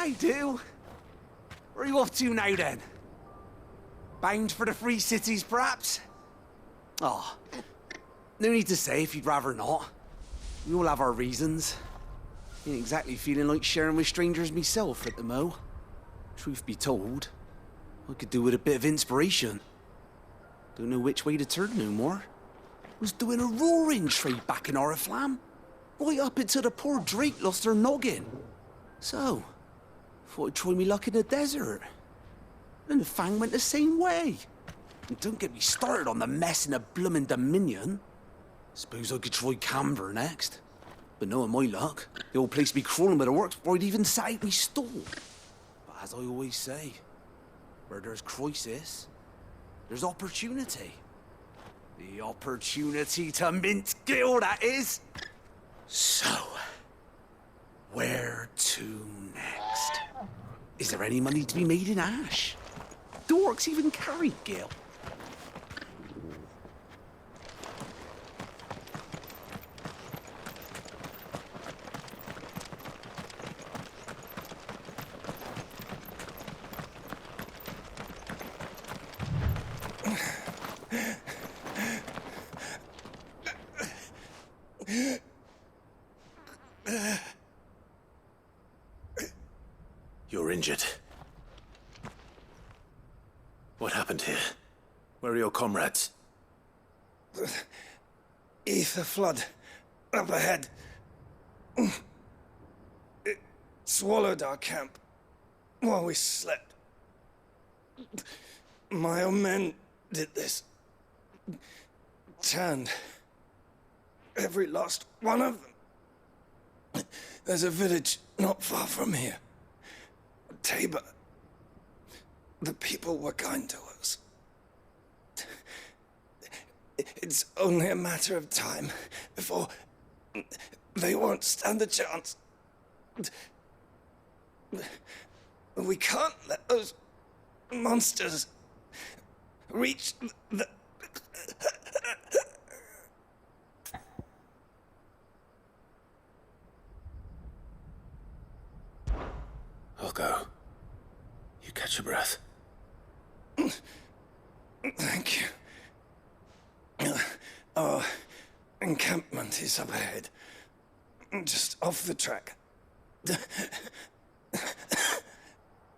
I do. Where are you off to now, then? Bound for the Free Cities, perhaps? Oh, no need to say if you'd rather not. We all have our reasons. Ain't exactly feeling like sharing with strangers myself at the mo. Truth be told, I could do with a bit of inspiration. Don't know which way to turn no more. Was doing a roaring trade back in Oriflamme. Right up until the poor Drake lost her noggin. So, thought I'd try me luck in the desert. And the Fang went the same way. And don't get me started on the mess in the bloomin' Dominion. Suppose I could try Camber next. But knowing my luck, the old place be crawling with the works before I'd even sat out me stall. But as I always say, where there's crisis, there's opportunity. The opportunity to mint Gil, that is. So, where to next? Is there any money to be made in Ash? The orcs even carry Gil. You're injured. What happened here? Where are your comrades? Ether flood. Up ahead. It swallowed our camp while we slept. My own men did this. Turned every last one of them. There's a village not far from here. Tabor. The people were kind to us. It's only a matter of time before they won't stand a chance. We can't let those monsters reach the... I'll go. You catch your breath. Thank you. Our encampment is up ahead. Just off the track.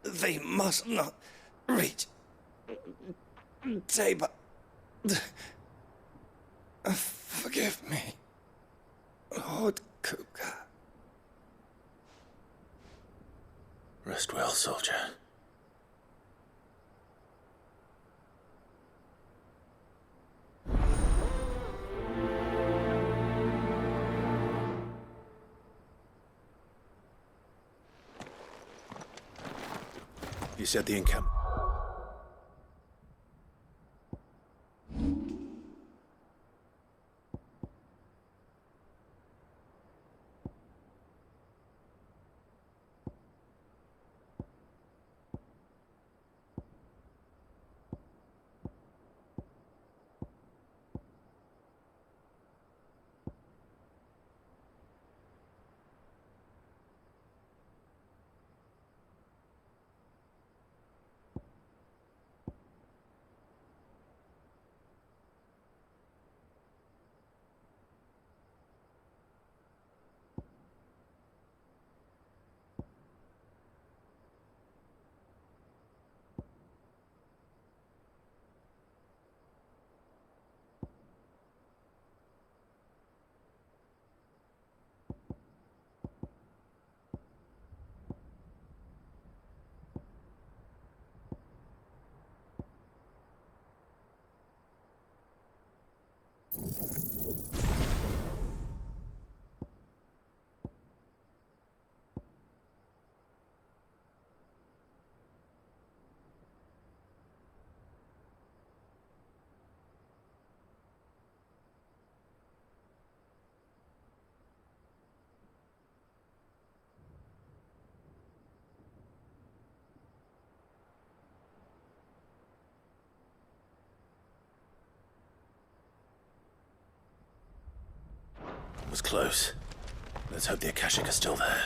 They must not reach Tabor. Forgive me, Lord Kuka. Rest well, soldier. You said the encampment. Was close. Let's hope the Akashic are still there.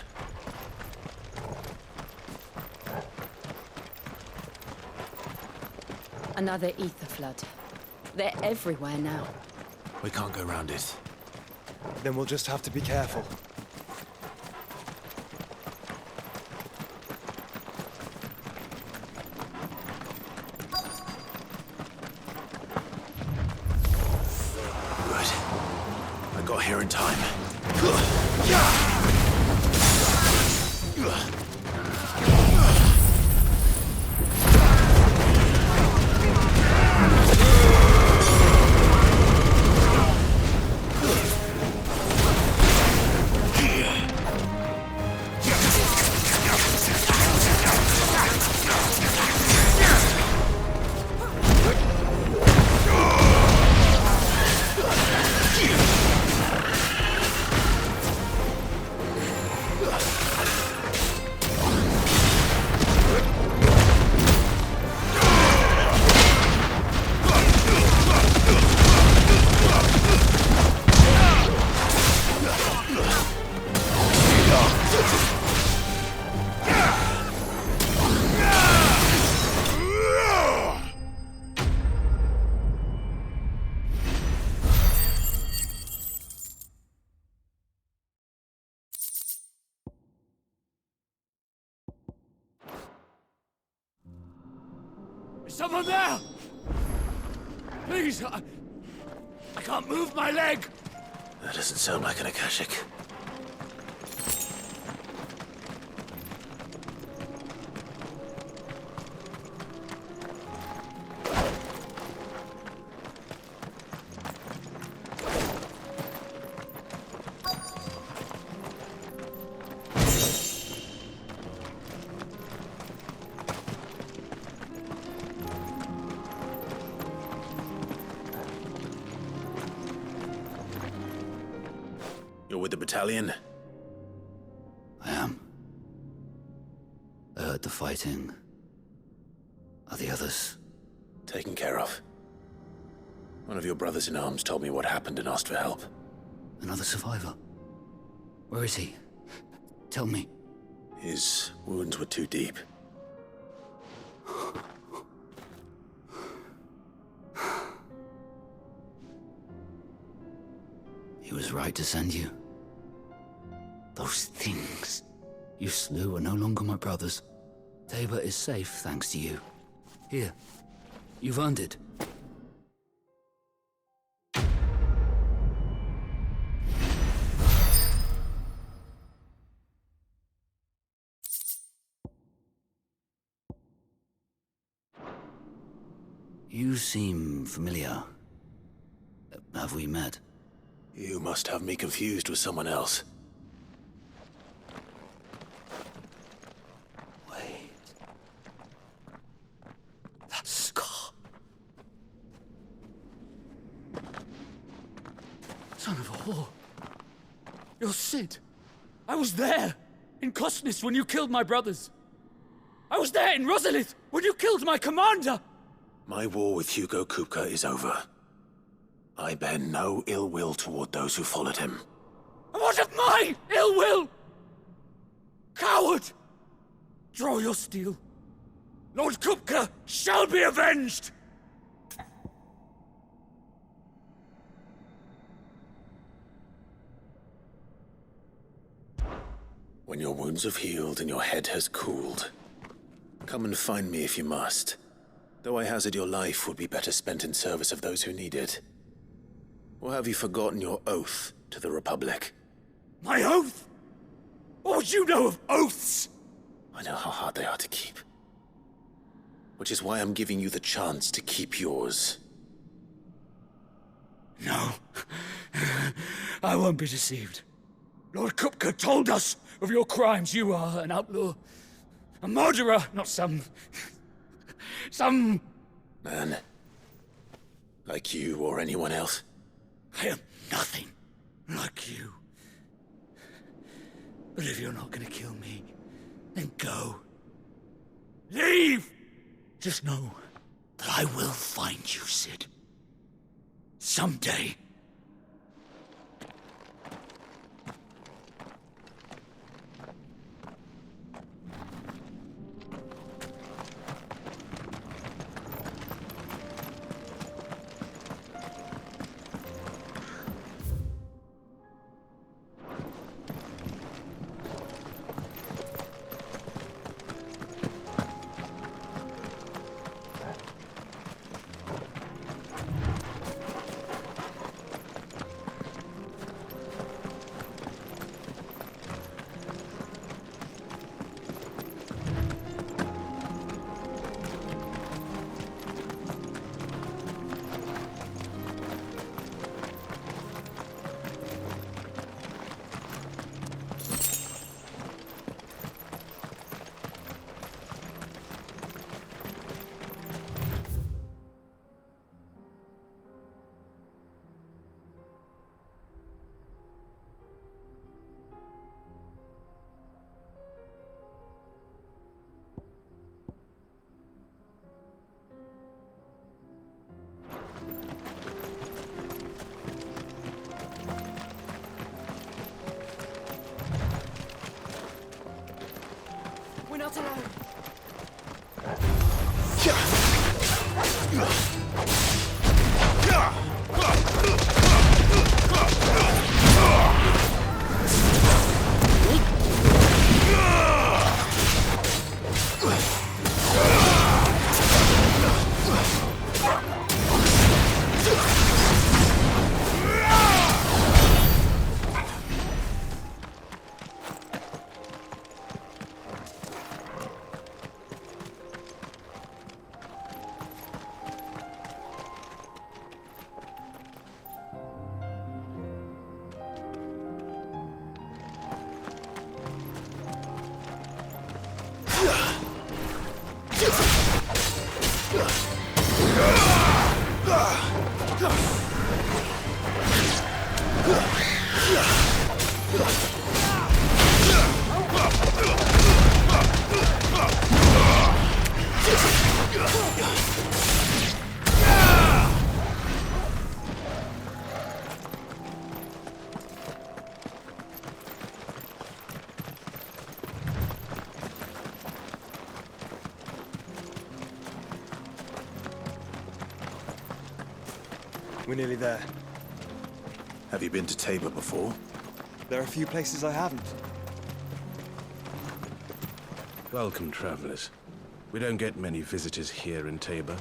Another ether flood. They're everywhere now. We can't go around it. Then we'll just have to be careful. Good. I got here in time. Is someone there? Please, I can't move my leg. That doesn't sound like an Akashic. You're with the battalion? I am. I heard the fighting. Are the others? Taken care of. One of your brothers in arms told me what happened and asked for help. Another survivor? Where is he? Tell me. His wounds were too deep. He was right to send you. Those things you slew are no longer my brothers. Tabor is safe thanks to you. Here, you've earned it. You seem familiar. Have we met? You must have me confused with someone else. Wait. That scar. Son of a whore. You're Sid. I was there, in Cosnis, when you killed my brothers. I was there in Rosalith, when you killed my commander. My war with Hugo Kupka is over. I bear no ill will toward those who followed him. And what of my ill will? Coward! Draw your steel. Lord Kupka shall be avenged! When your wounds have healed and your head has cooled, come and find me if you must. Though I hazard your life would be better spent in service of those who need it. Or have you forgotten your oath to the Republic? My oath? What would you know of oaths? I know how hard they are to keep. Which is why I'm giving you the chance to keep yours. No. I won't be deceived. Lord Kupka told us of your crimes. You are an outlaw. A murderer, not some Man. Like you or anyone else. I am nothing like you. But if you're not gonna kill me, then go. Leave! Just know that I will find you, Sid. Someday. We're nearly there. Have you been to Tabor before? There are a few places I haven't. Welcome, travelers. We don't get many visitors here in Tabor.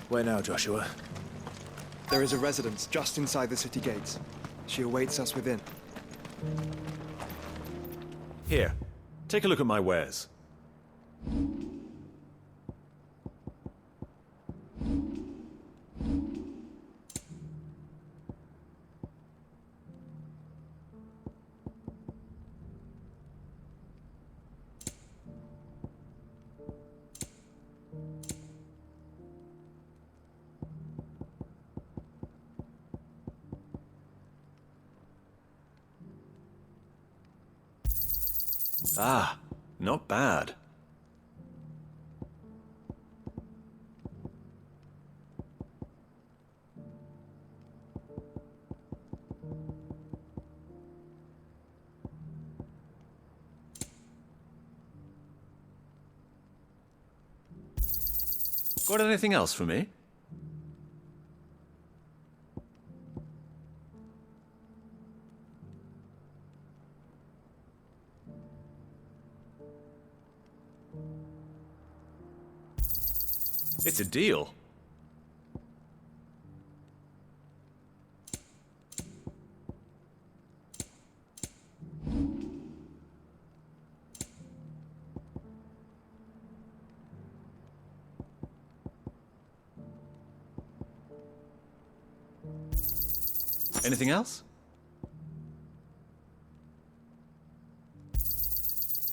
Where now, Joshua? There is a residence just inside the city gates. She awaits us within. Here, take a look at my wares. Ah, not bad. Got anything else for me? It's a deal. Anything else?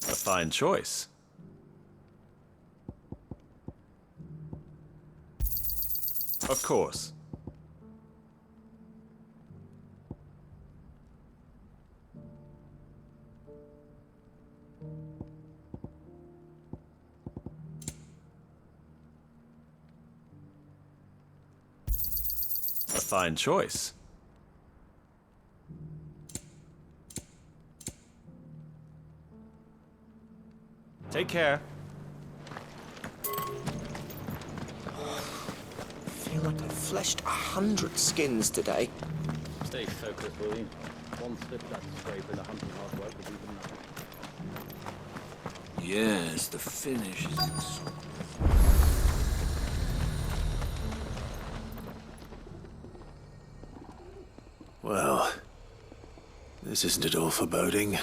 A fine choice. Of course. A fine choice. Take care. I feel like I've fleshed 100 skins today. Stay focused, William. One slip, that scrape, and a hunting hard work will be nothing. Yes, the finish is... Well, this isn't at all foreboding.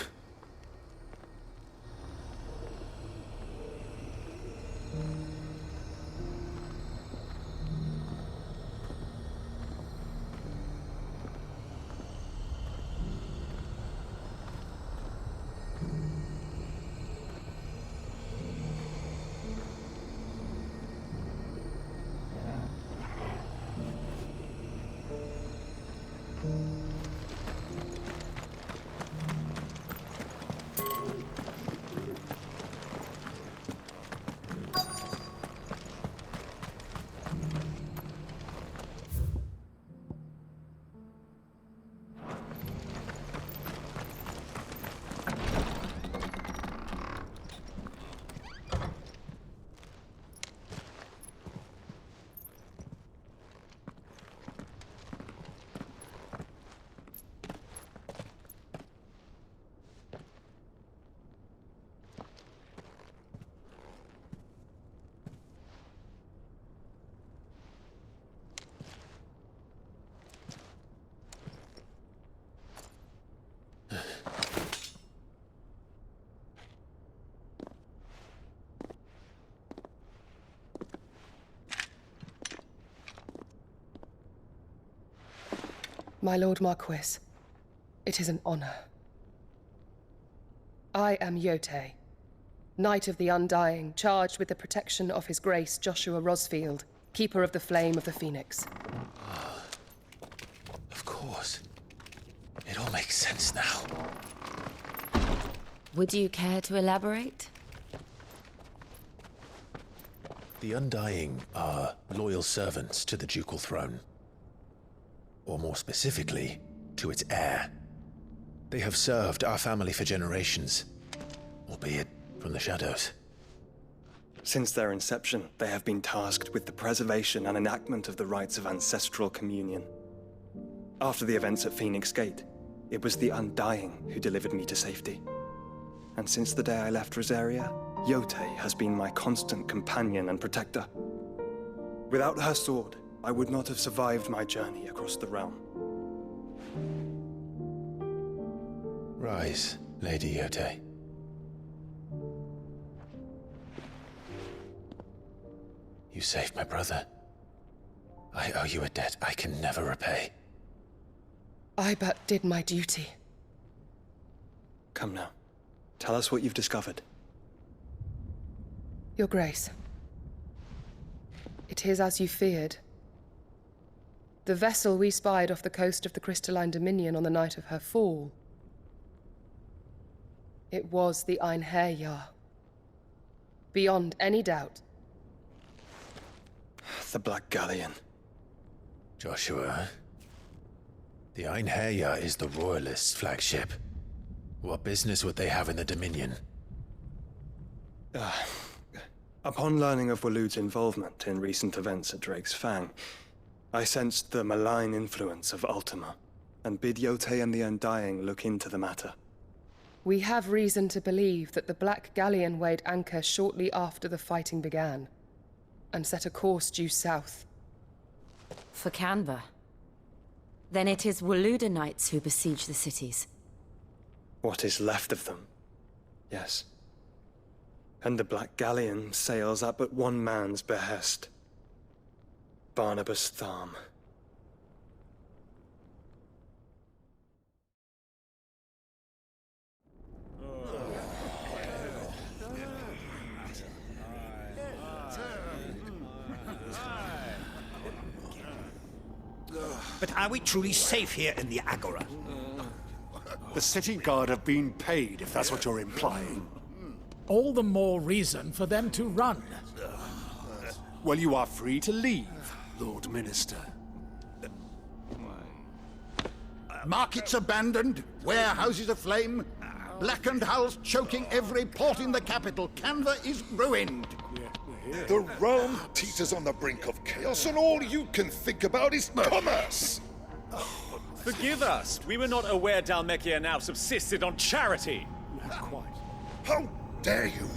My Lord Marquis, it is an honor. I am Yote, Knight of the Undying, charged with the protection of His Grace Joshua Rosfield, Keeper of the Flame of the Phoenix. Of course. It all makes sense now. Would you care to elaborate? The Undying are loyal servants to the ducal throne. Or more specifically, to its heir. They have served our family for generations, albeit from the shadows. Since their inception, they have been tasked with the preservation and enactment of the rites of ancestral communion. After the events at Phoenix Gate, it was the Undying who delivered me to safety. And since the day I left Rosaria, Yotei has been my constant companion and protector. Without her sword, I would not have survived my journey across the realm. Rise, Lady Yotei. You saved my brother. I owe you a debt I can never repay. I but did my duty. Come now. Tell us what you've discovered. Your Grace. It is as you feared. The vessel we spied off the coast of the Crystalline Dominion on the night of her fall. It was the Einherjar. Beyond any doubt. The Black Galleon. Joshua, the Einherjar is the Royalists' flagship. What business would they have in the Dominion? Upon learning of Waloed's involvement in recent events at Drake's Fang, I sensed the malign influence of Ultima, and bid Yotei and the Undying look into the matter. We have reason to believe that the Black Galleon weighed anchor shortly after the fighting began, and set a course due south. For Canva. Then it is Waloed knights who besiege the cities. What is left of them, yes. And the Black Galleon sails at but one man's behest. Barnabas Tharm. But are we truly safe here in the Agora? The city guard have been paid, if that's what you're implying. All the more reason for them to run. Well, you are free to leave, Lord Minister. Markets abandoned, warehouses aflame, blackened hulls choking every port in the capital. Canva is ruined. The realm teeters on the brink of chaos, and all you can think about is commerce! Forgive us. We were not aware Dhalmekia now subsisted on charity. Not quite. How dare you!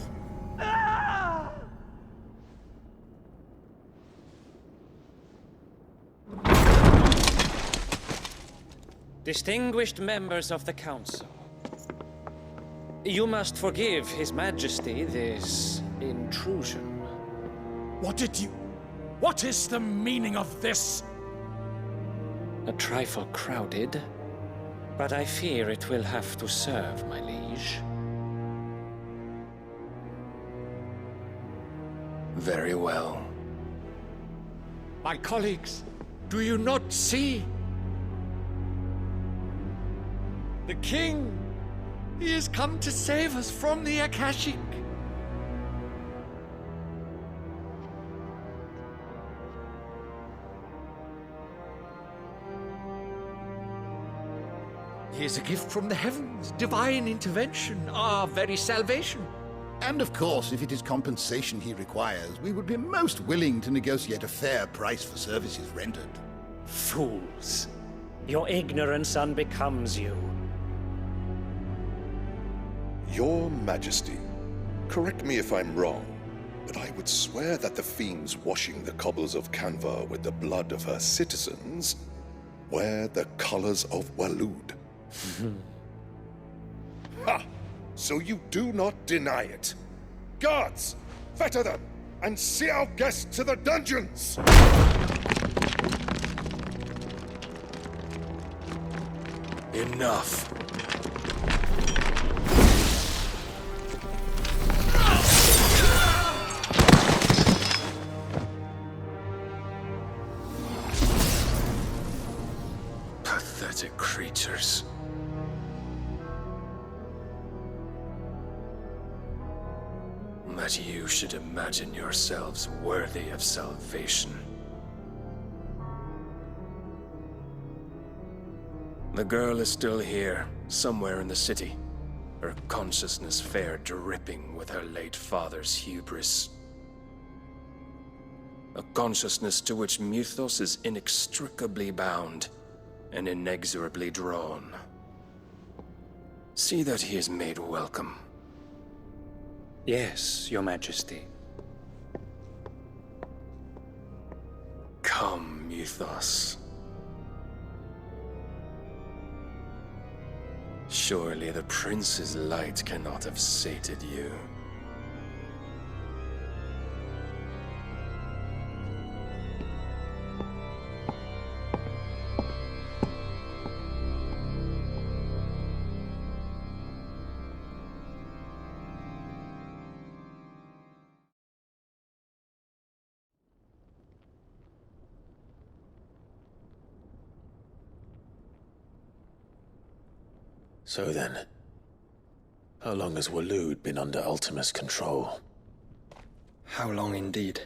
Distinguished members of the Council, you must forgive His Majesty this intrusion. What is the meaning of this? A trifle crowded, but I fear it will have to serve, my liege. Very well. My colleagues, do you not see? The King! He has come to save us from the Akashic! He is a gift from the heavens, divine intervention, our very salvation. And of course, if it is compensation he requires, we would be most willing to negotiate a fair price for services rendered. Fools! Your ignorance unbecomes you. Your Majesty, correct me if I'm wrong, but I would swear that the fiends washing the cobbles of Canva with the blood of her citizens wear the colors of Waloed. Ha! So you do not deny it. Guards, fetter them, and see our guests to the dungeons! Enough. pathetic creatures. That you should imagine yourselves worthy of salvation. The girl is still here, somewhere in the city, her consciousness fair dripping with her late father's hubris. A consciousness to which Mythos is inextricably bound and inexorably drawn. See that he is made welcome. Yes, Your Majesty. Come, Mythos. Surely the prince's light cannot have sated you. So then, how long has Waloed been under Ultima's control? How long indeed?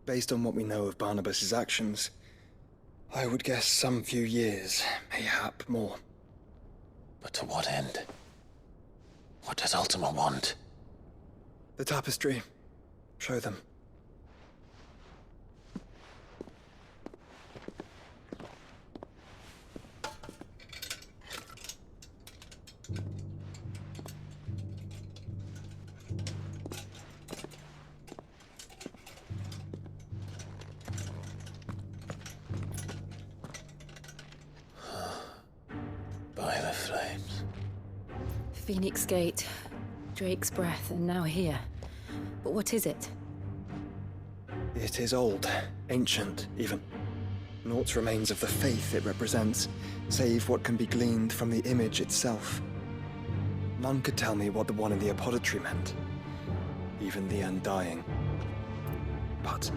Based on what we know of Barnabas's actions, I would guess some few years, mayhap more. But to what end? What does Ultima want? The tapestry. Show them. By the flames. Phoenix Gate, Drake's Breath, and now here. But what is it? It is old, ancient, even. Naught remains of the faith it represents, save what can be gleaned from the image itself. None could tell me what the one in the apothecary meant, even the Undying. But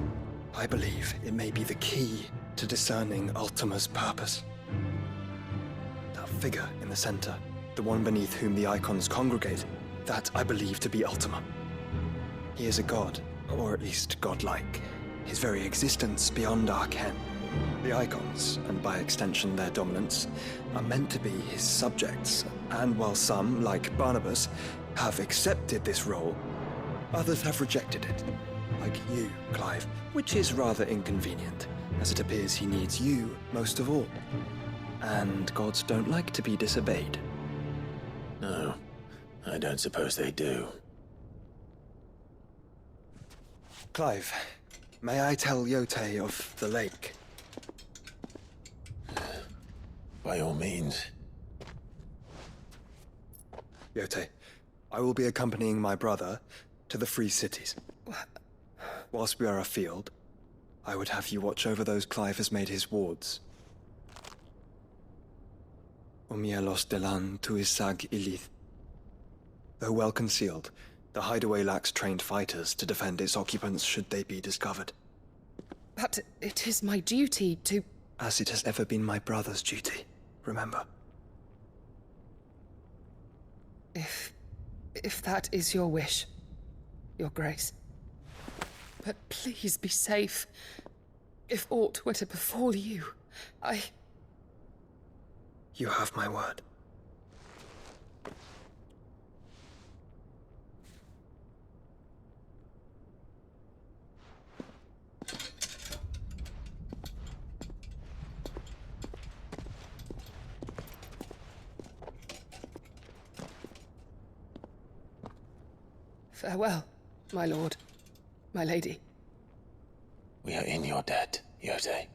I believe it may be the key to discerning Ultima's purpose. That figure in the center, the one beneath whom the icons congregate, that I believe to be Ultima. He is a god, or at least godlike, his very existence beyond our ken. The icons, and by extension their dominance, are meant to be his subjects, and while some, like Barnabas, have accepted this role, others have rejected it, like you, Clive, which is rather inconvenient, as it appears he needs you most of all. And gods don't like to be disobeyed. No, I don't suppose they do. Clive, may I tell Yote of the lake? By all means. Yote, I will be accompanying my brother to the Free Cities. Whilst we are afield, I would have you watch over those Clive has made his wards. Umielos delan tuisag ilith. Though well concealed, the hideaway lacks trained fighters to defend its occupants should they be discovered. But it is my duty to... As it has ever been my brother's duty, remember. If that is your wish, Your Grace. But please be safe. If aught were to befall you, You have my word. Farewell, my lord, my lady. We are in your debt, Yote.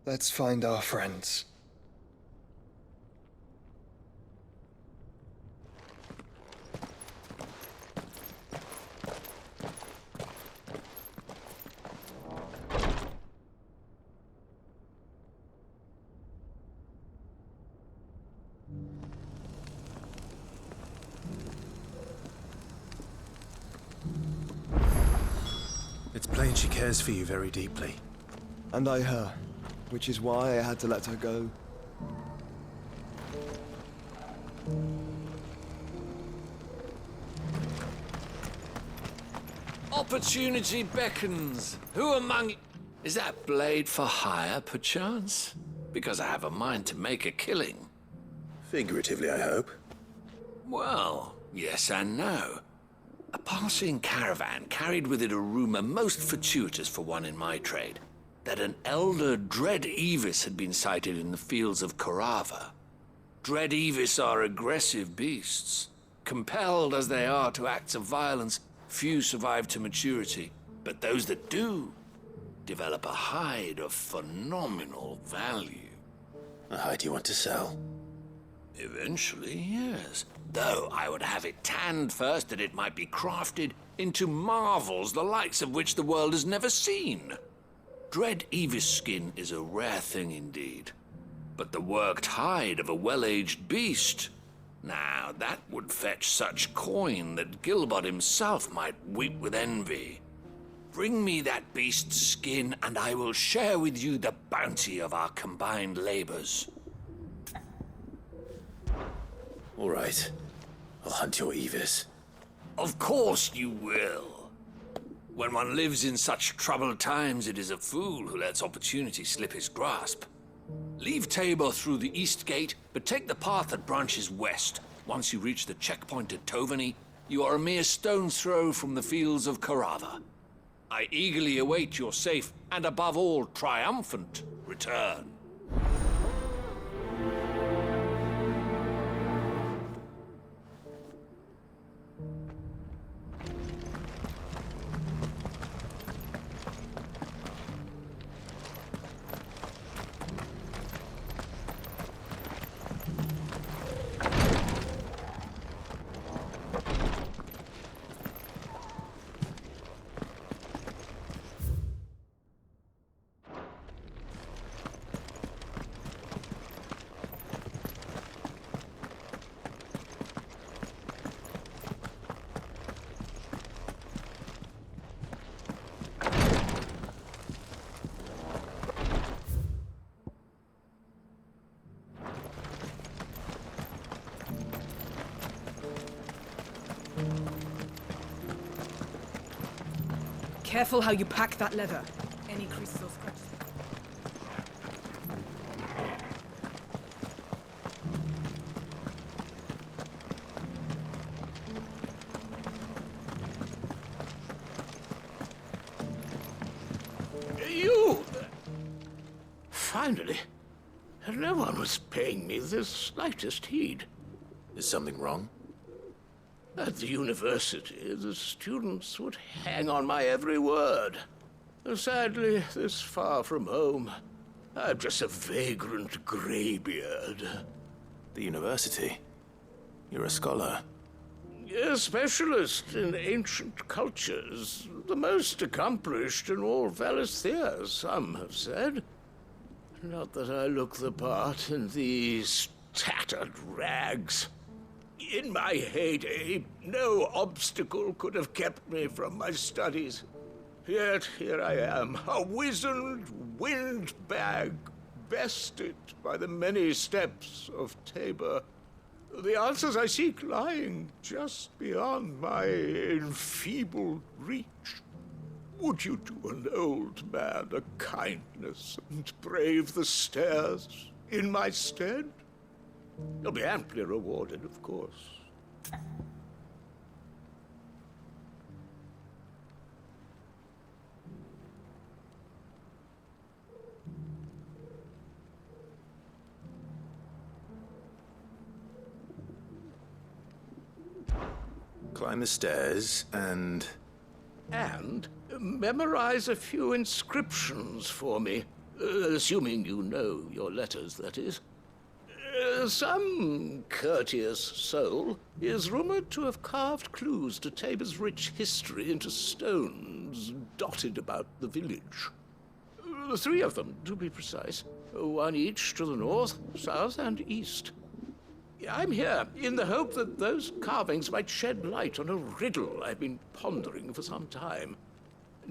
Let's find our friends. saying she cares for you very deeply. And I her, which is why I had to let her go. Opportunity beckons. Who among... Is that blade for hire, perchance? Because I have a mind to make a killing. Figuratively, I hope. Well, yes and no. A passing caravan carried with it a rumor most fortuitous for one in my trade, that an elder Dread Evis had been sighted in the fields of Carava. Dread Evis are aggressive beasts. Compelled as they are to acts of violence, few survive to maturity, but those that do develop a hide of phenomenal value. A hide you want to sell? Eventually, yes. Though I would have it tanned first that it might be crafted into marvels the likes of which the world has never seen. Dread Evis skin is a rare thing indeed. But the worked hide of a well-aged beast, now that would fetch such coin that Gilbert himself might weep with envy. Bring me that beast's skin, and I will share with you the bounty of our combined labors. All right. I'll hunt your Evis. Of course you will. When one lives in such troubled times, it is a fool who lets opportunity slip his grasp. Leave Tabor through the east gate, but take the path that branches west. Once you reach the checkpoint at Tovany, you are a mere stone's throw from the fields of Carava. I eagerly await your safe, and above all, triumphant return. Careful how you pack that leather. Any creases or scratches. You! Finally. No one was paying me the slightest heed. Is something wrong? At the university, the students would hang on my every word. Sadly, this far from home, I'm just a vagrant greybeard. The university? You're a scholar. A specialist in ancient cultures. The most accomplished in all Valisthea, some have said. Not that I look the part in these tattered rags. In my heyday, no obstacle could have kept me from my studies. Yet here I am, a wizened windbag, bested by the many steps of Tabor. The answers I seek lying just beyond my enfeebled reach. Would you do an old man a kindness and brave the stairs in my stead? You'll be amply rewarded, of course. Climb the stairs and... And memorize a few inscriptions for me, assuming you know your letters, that is. Some courteous soul is rumored to have carved clues to Tabor's rich history into stones dotted about the village. 3 of them, to be precise. 1 each to the north, south, and east. I'm here in the hope that those carvings might shed light on a riddle I've been pondering for some time.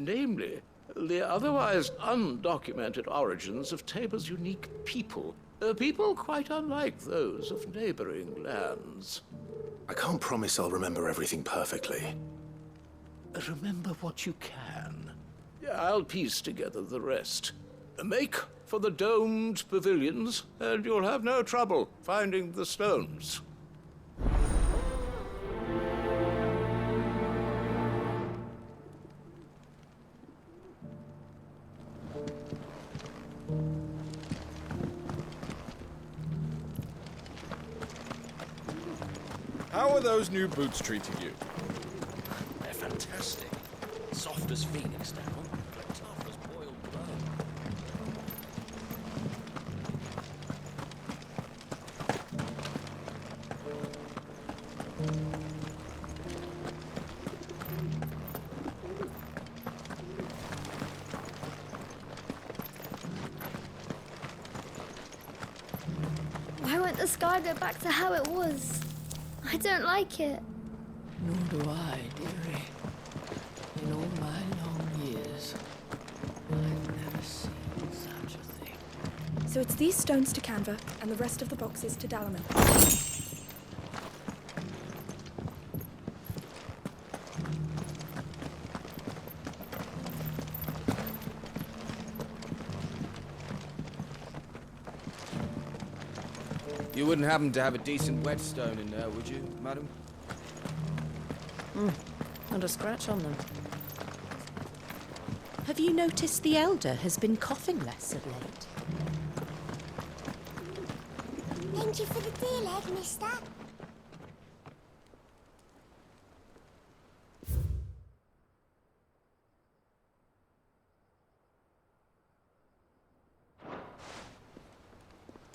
namely, the otherwise undocumented origins of Tabor's unique people. People quite unlike those of neighboring lands. I can't promise I'll remember everything perfectly. Remember what you can. I'll piece together the rest. Make for the domed pavilions, and you'll have no trouble finding the stones. How are those new boots treating you? They're fantastic. Soft as phoenix down, but tough as boiled bone. Why won't the sky go back to how it was? I don't like it. Nor do I, dearie. In all my long years, I've never seen such a thing. So it's these stones to Canva, and the rest of the boxes to Dalaman. You wouldn't happen to have a decent whetstone in there, would you, madam? Not a scratch on them. Have you noticed the Elder has been coughing less of late? Thank you for the deal, egg, mister.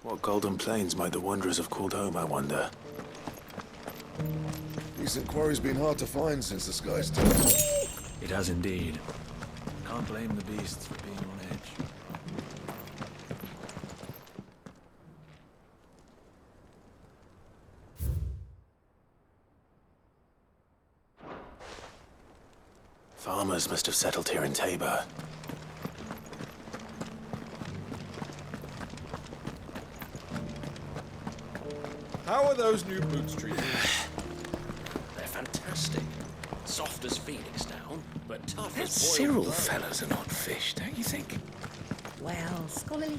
What golden plains might the Wanderers have called home, I wonder? Decent quarry's been hard to find since the sky's turned. It has indeed. Can't blame the beasts for being on edge. Farmers must have settled here in Tabor. How are those new boots treating you? They're fantastic. Soft as phoenix down, but tough That as boiled Cyril bone. fella's an odd fish, don't you think? Well, scholarly.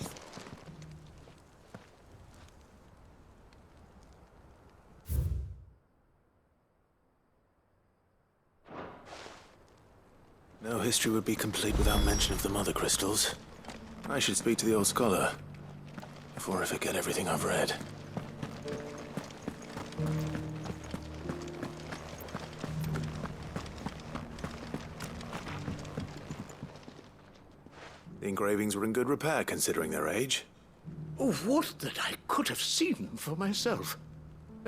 No history would be complete without mention of the mother crystals. I should speak to the old scholar before I forget everything I've read. The engravings were in good repair considering their age. Oh, would that I could have seen them for myself.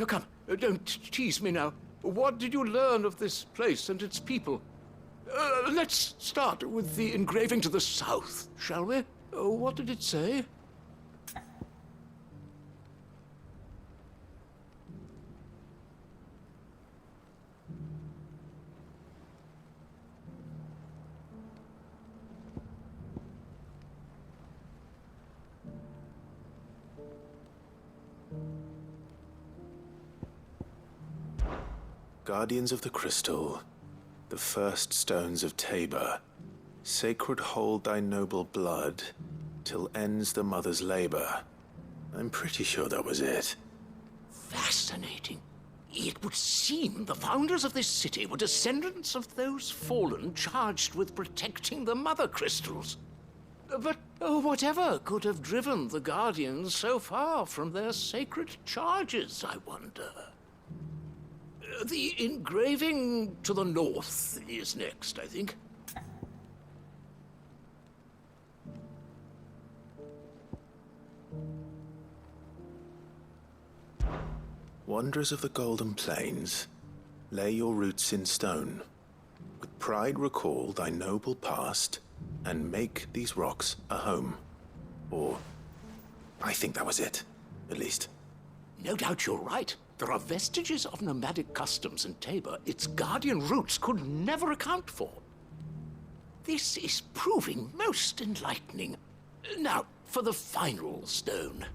Come, don't tease me now. What did you learn of this place and its people? Let's start with the engraving to the south, shall we? What did it say? Guardians of the Crystal, the first stones of Tabor, sacred hold thy noble blood, till ends the mother's labor. I'm pretty sure that was it. Fascinating. It would seem the founders of this city were descendants of those fallen charged with protecting the mother crystals. But whatever could have driven the Guardians so far from their sacred charges, I wonder? The engraving to the north is next, I think. Wanderers of the Golden Plains, lay your roots in stone. With pride recall thy noble past, and make these rocks a home. Or, I think that was it, at least. No doubt you're right. There are vestiges of nomadic customs in Tabor its guardian roots could never account for. This is proving most enlightening. Now, for the final stone.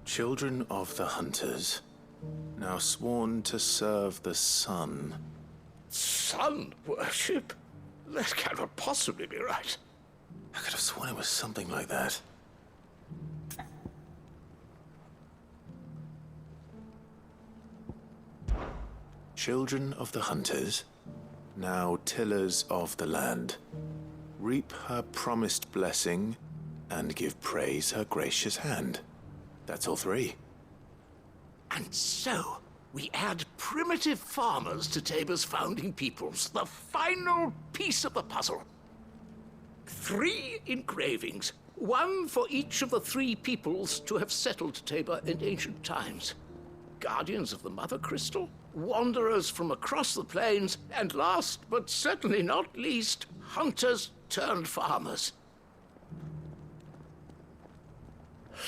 Children of the Hunters, now sworn to serve the sun. Sun worship? That cannot possibly be right. I could have sworn it was something like that. Children of the Hunters, now tillers of the land, reap her promised blessing and give praise her gracious hand. That's all three. And so, we add primitive farmers to Tabor's founding peoples, the final piece of the puzzle. 3 engravings, one for each of the 3 peoples to have settled Tabor in ancient times. Guardians of the Mother Crystal, wanderers from across the plains, and last but certainly not least, hunters turned farmers.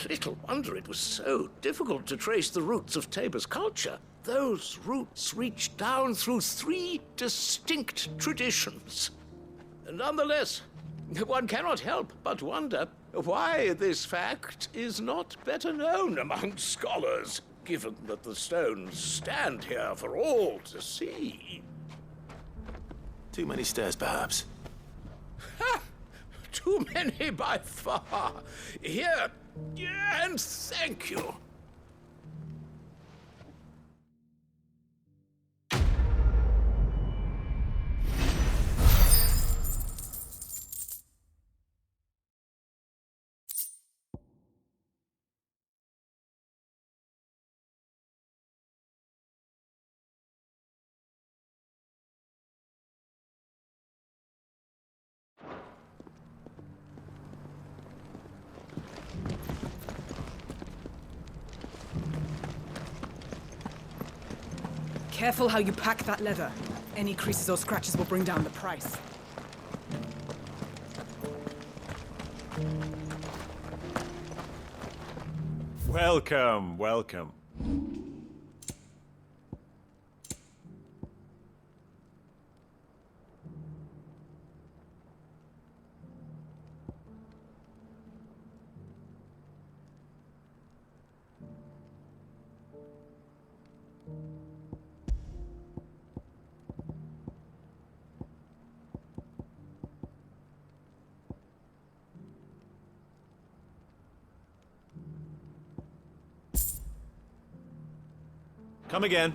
Little wonder it was so difficult to trace the roots of Tabor's culture. Those roots reach down through 3 distinct traditions. Nonetheless, one cannot help but wonder why this fact is not better known among scholars, given that the stones stand here for all to see. Too many stairs, perhaps. Ha! Too many by far. Here, and thank you. Careful how you pack that leather. Any creases or scratches will bring down the price. Welcome, welcome. Come again.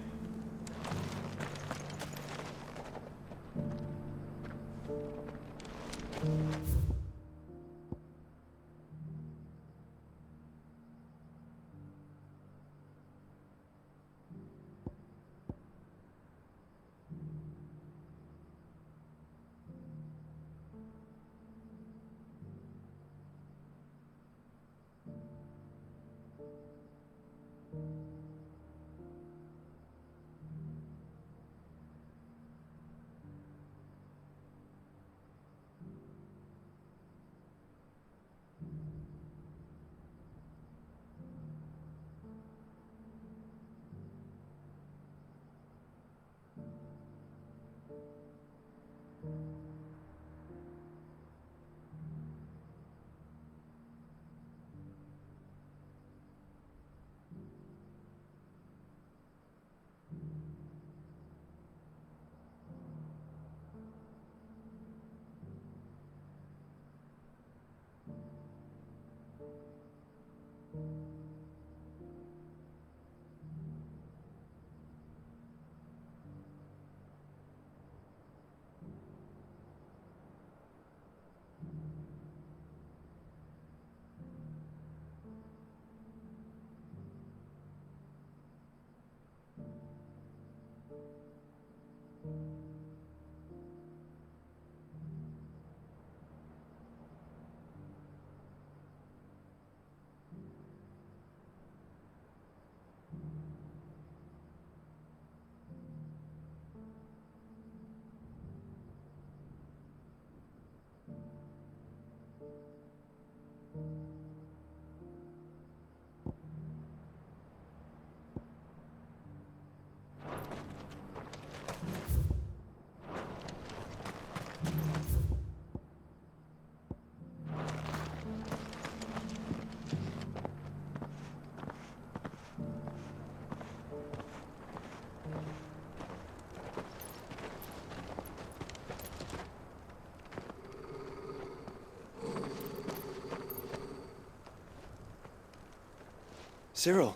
Cyril.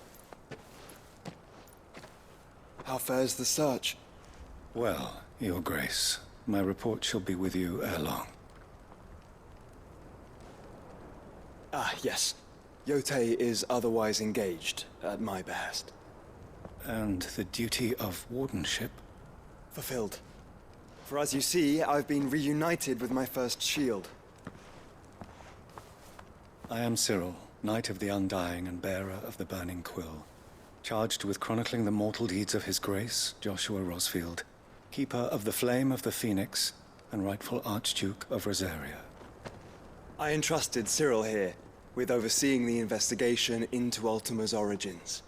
How fares the search? Well, Your Grace, my report shall be with you ere long. Ah, yes. Yotei is otherwise engaged, at my behest. And the duty of wardenship? Fulfilled. For as you see, I've been reunited with my first shield. I am Cyril, Knight of the Undying and bearer of the Burning Quill, charged with chronicling the mortal deeds of His Grace, Joshua Rosfield, Keeper of the Flame of the Phoenix, and rightful Archduke of Rosaria. I entrusted Cyril here with overseeing the investigation into Ultima's origins.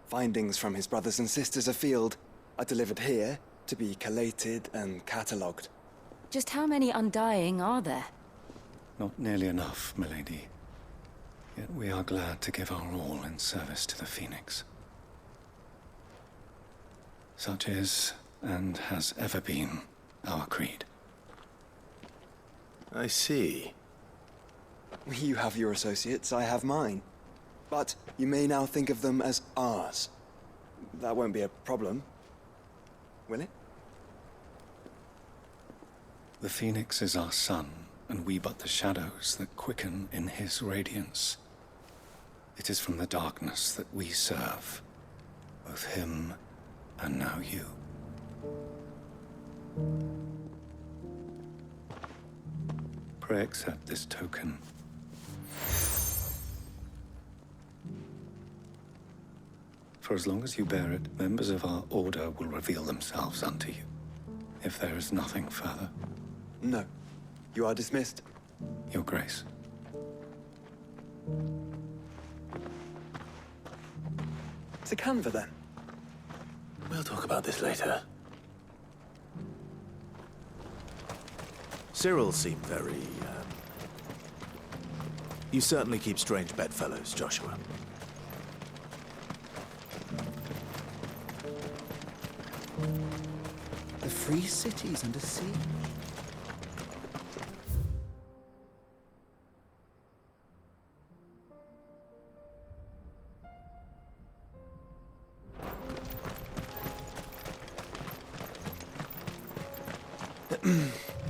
Findings from his brothers and sisters afield are delivered here to be collated and catalogued. Just how many Undying are there? Not nearly enough, milady. Yet we are glad to give our all in service to the Phoenix. Such is, and has ever been, our creed. I see. You have your associates, I have mine. But you may now think of them as ours. That won't be a problem, will it? The Phoenix is our sun, and we but the shadows that quicken in his radiance. It is from the darkness that we serve, both him and now you. Pray accept this token. For as long as you bear it, members of our order will reveal themselves unto you. If there is nothing further. No. You are dismissed. Your Grace. To Canva, then. We'll talk about this later. Cyril seemed very, You certainly keep strange bedfellows, Joshua. The free city's under siege.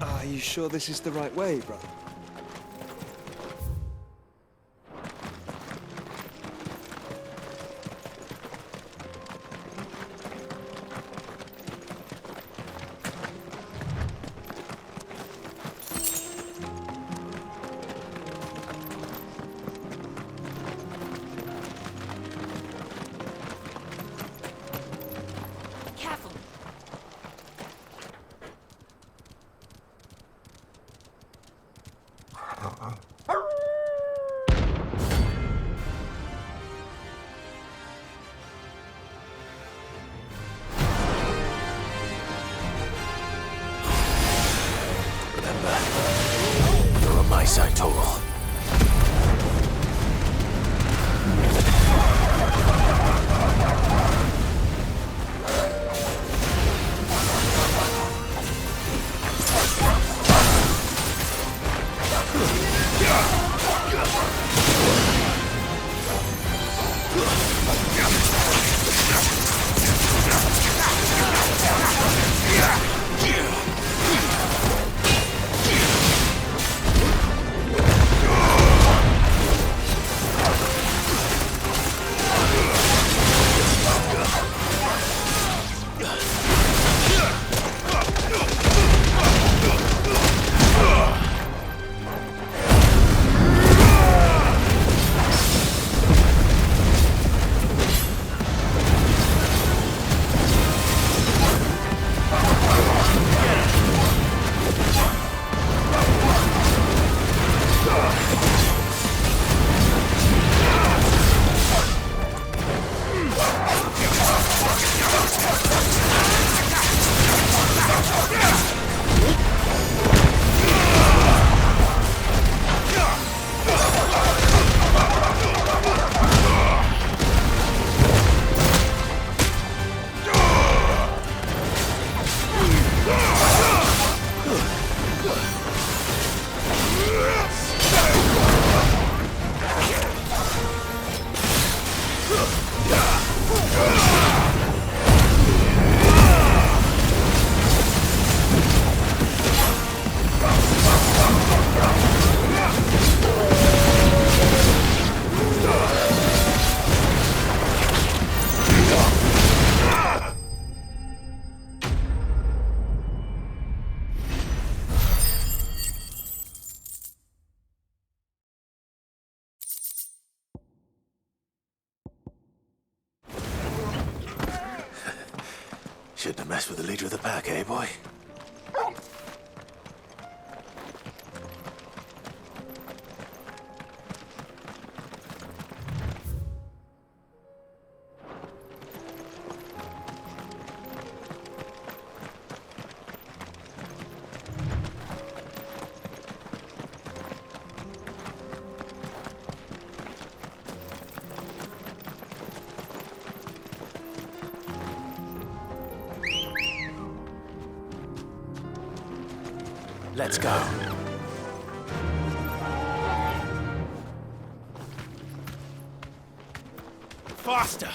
Are you sure this is the right way, brother? Careful. Remember, you're on my side, Torgal. mess with the leader of the pack, eh, boy? Let's go. Faster!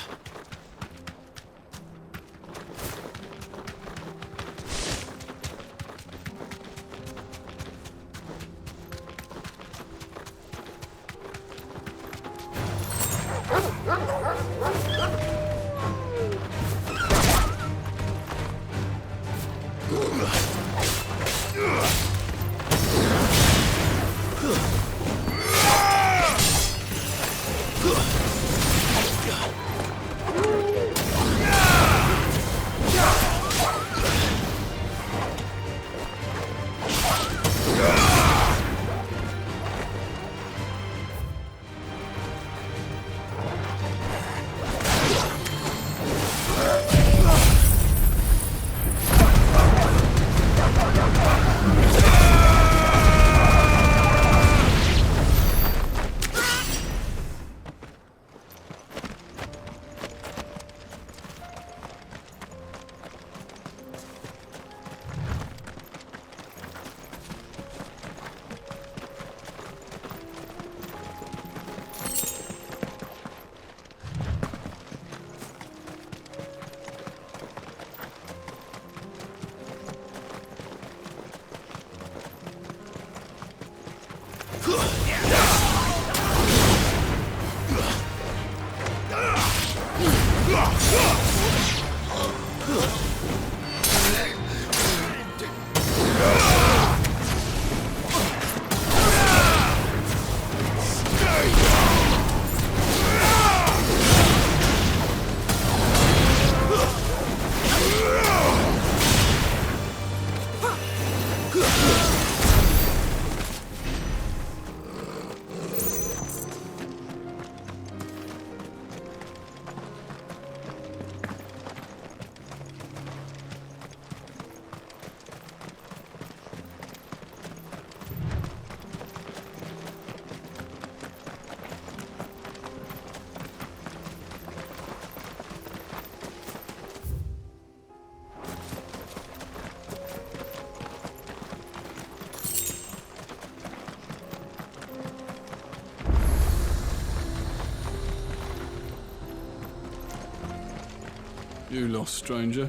You lost, stranger.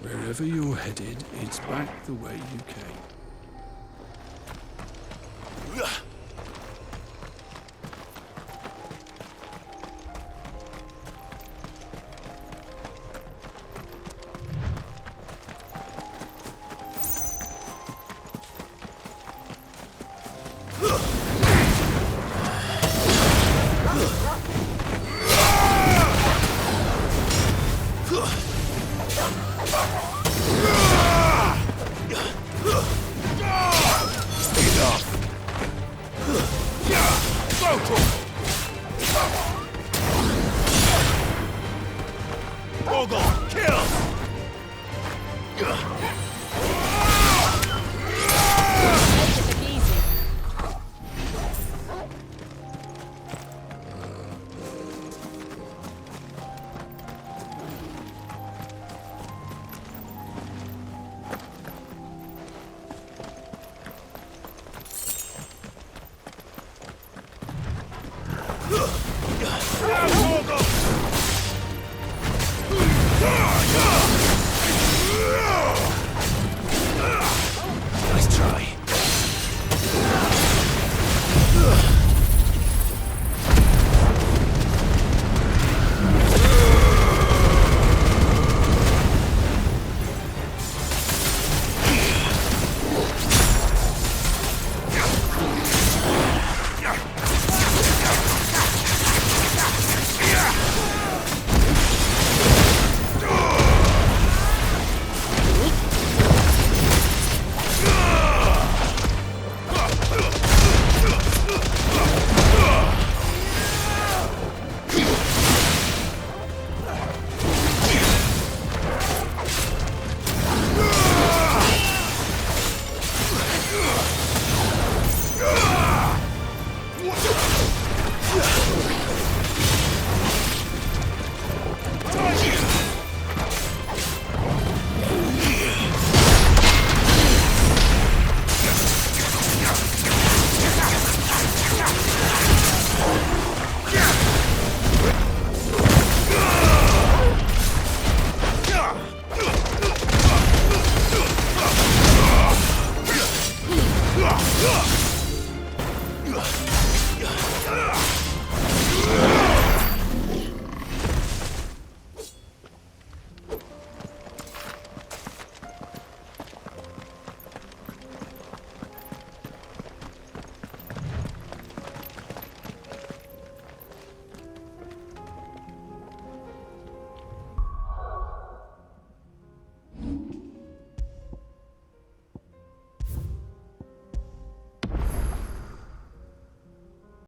Wherever you're headed, it's back the way you came. Kill!